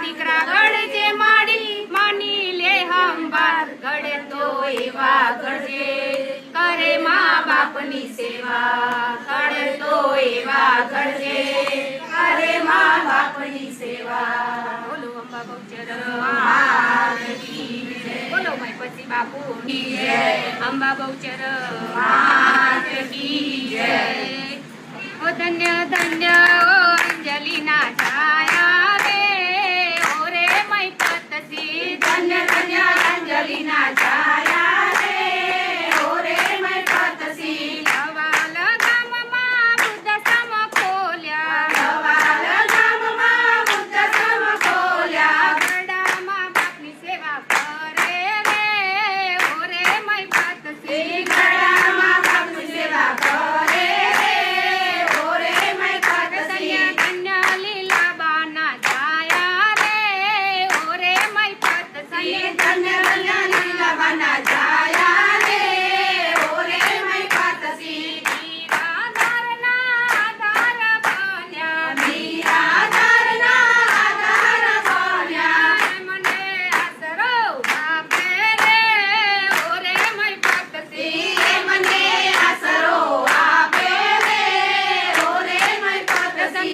દીકરા ઘડજે માડી માની લે હંભાર ઘડે તો એવા ઘડજે કરે મા બાપની સેવા ઘડે તો એવા ઘડજે કરે મા બાપની સેવા બોલો અંબા બહુચર માત કી જય બોલો મયપતિ બાપુની જય અંબા બહુચર માત કી જય ઓ ધન્ય ધન્ય ઓ અંજલિના